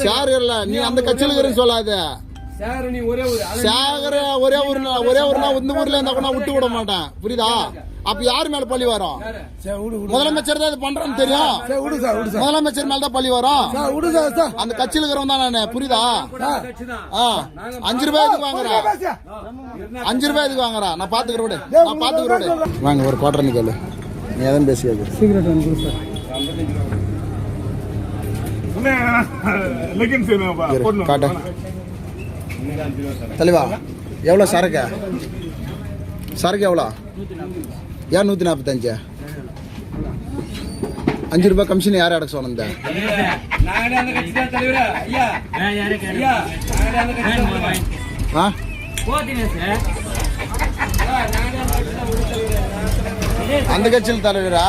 Share இல்ல, நீ அந்த கட்சியில இருக்கிறன்னு சொல்லாத. ஒரே ஊர்னா இந்த ஊர்ல இருந்தா கூட விட்டு விட மாட்டேன், புரியுதா? அப்ப யாரு மேல பழி வரும்? முதலமைச்சர் தான் இது பண்றேன்னு தெரியும். முதலமைச்சர் மேல தான் பழி வரும். அந்த கட்சியில இருக்கிறவன் தான் நானு, புரியுதா? 5 ரூபாய் எதுக்கு வாங்குறா? 5 ரூபாய் எதுக்கு வாங்குறா? நான் பாத்துக்கிறேன் விடு, நான் பாத்துக்கிறேன் விடு. வாங்க ஒரு குவார்டர் நிக்கல, நீ எதுவும் பேசியாது. சீக்கிரம் வந்து சார் காட்ட தலைவா. எவ்வளோ சரக்கு? சரக்கு எவ்வளோ? ஏன் 145? 5 ரூபாய் கமிஷன் யார் அடக்க சொன்ன? அந்த கட்சியில் தலைவரா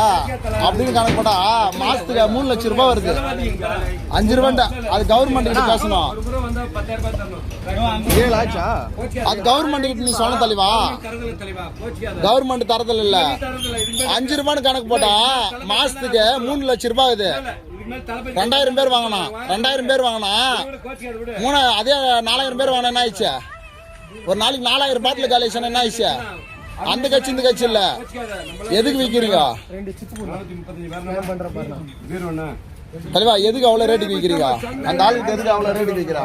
அப்படின்னு கணக்கு போட்டா மாசத்துக்கு 3 லட்சம் ரூபாய் வருது. 5 ரூபாய் அது கவர்மெண்ட் கிட்ட பேசணும். 7 ஆச்சா? அது கவர்மெண்ட் கிட்ட நீ சொன்ன தலைவா. கவர்மெண்ட் தரதில்ல இல்ல. 5 ரூபான்னு கணக்கு போட்டா மாசத்துக்கு 3 லட்சம் ரூபாய் இது. 2000 பேர் வாங்கினா 2000 பேர் வாங்கினா அதே 4000 பேர் வாங்கினா என்ன ஆயிடுச்சு? ஒரு நாளைக்கு 4000 பாட்டில் காலேஜ் என்ன ஆயிடுச்சு? அந்த கட்சி இந்த கட்சி இல்ல. எதுக்கு விக்கிறீங்க தலைவா? எதுக்கு அவ்வளவு ரேட்டுக்கு விக்கிறீங்க? அந்த ஆளுக்கு எதுக்கு அவ்வளவு ரேட்டுக்கு விக்கிறா?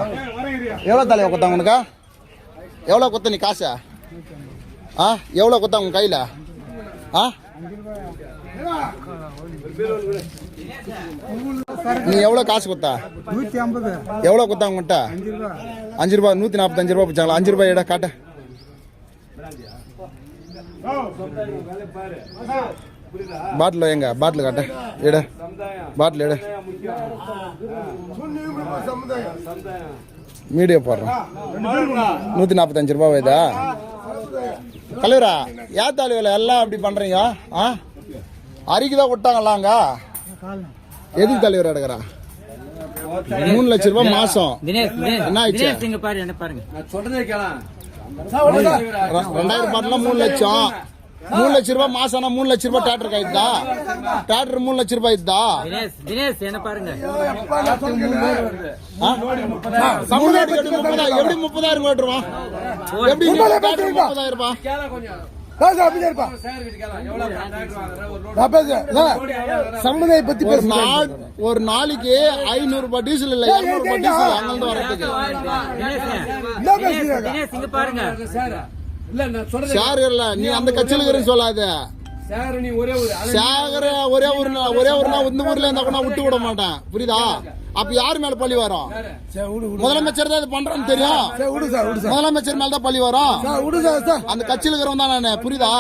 எவ்வளவு தலைவா கொடுத்தாங்க உனக்கு? எவ்வளவு கொடுத்த நீ காசு? எவ்வளவு கொடுத்தாங்க உங்க கையில? நீ எவ்வளவு காசு கொடுத்தா? 150. எவ்வளவு கொடுத்தாங்க உங்கள்கிட்ட? 5 ரூபாய். 145 ரூபாய் பிடிச்சாங்களா? 5 ரூபாய் எடா காட்ட. பாட்டில் எங்க? பாட்டில் காட்ட எடு. பாட்டில் எடு. மீடியா போடுறோம். 145 ரூபாய் இதா தலைவரா? ஏன் தலைவர எல்லாம் அப்படி பண்றீங்க? அறிக்கைதான் விட்டாங்களாங்க. எதுக்கு தலைவர் எடுக்கிறா? 3 லட்சம் ரூபாய் மாசம். என்ன ஆயிடுச்சு? 2000 பாட்டில 3 லட்சம். 3 லட்சம் ரூபாய் மாசம். 3 லட்சம் ரூபாய் டிராக்டர் ஆயிடுதா? டிராக்டர் 3 லட்சம் ரூபாய் இதுதா? என்ன பாருங்க, எப்படி 30,000 ஓட்டுருவான்? எப்படி 30,000 ரூபாய்? ஒரு நாளைக்கு 500 ரூபாய் டீசல் இல்ல 200 ரூபாய் டீசல் அங்கிருந்து வரதுக்கு. ஷேர் இல்ல, நீ அந்த கட்சியில இருக்கிறன்னு சொல்லாத. ஒரே ஊர்னா இந்த ஊர்ல இருந்தா கூட விட்டு விட மாட்டேன், புரியுதா? அப்ப யாரு மேல பழி வரும்? முதலமைச்சர் தான் இது பண்றேன்னு தெரியும். முதலமைச்சர் மேல தான் பழி வரும். அந்த கட்சியில இருக்கிறவன் தான் நானு, புரியுதா?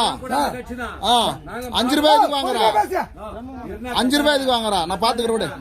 5 ரூபாய் எதுக்கு வாங்குறா? 5 ரூபாய் எதுக்கு வாங்குறா? நான் பாத்துக்கிறேன்.